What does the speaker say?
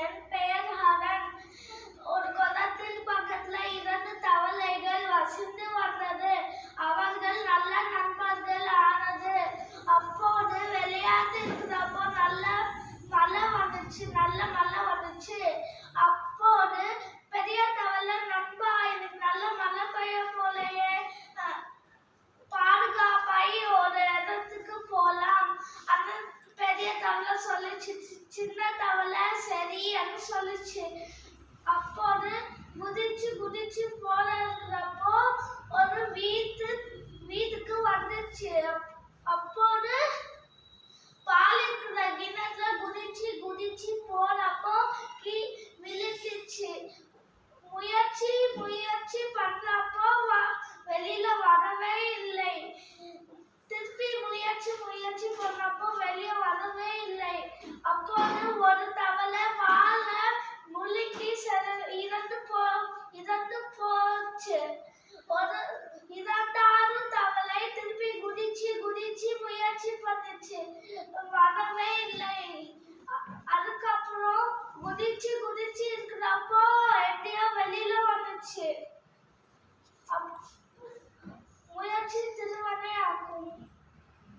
என் பெயர் ஹரன். ஒரு குளத்தின் பக்கத்துல 2 தவளைகள் வசித்து வந்தது. அவர்கள் நல்ல நண்பர்கள் ஆனது. அப்போது விளையாட்டு இருக்கிறப்போ நல்ல மழை வந்துச்சு. அப்போது பெரிய தவளை, நண்பா, எனக்கு நல்ல மழை பெய்யும் போலயே, பாதுகாப்பாய் ஒரு இடத்துக்கு போலாம். அந்த பெரிய தவளை சொல்லுச்சு. சின்ன தவளை சரி என்று சொல்லுச்சு. அப்போது குதிச்சு போறப்போ ஒரு வீட்டுக்கு வந்துச்சு. அப்போது பால் இருக்கிற கிணத்துல குதிச்சு போறப்போ விழுந்துச்சு. முயற்சி பண்றப்போ வெளியில வரவே இல்லை. திருப்பி முயற்சி பண்ணப்போ வெளியே வரவே இல்லை. அப்போது ஒரு தவளை வாழை முழுங்கி இறந்து போச்சு.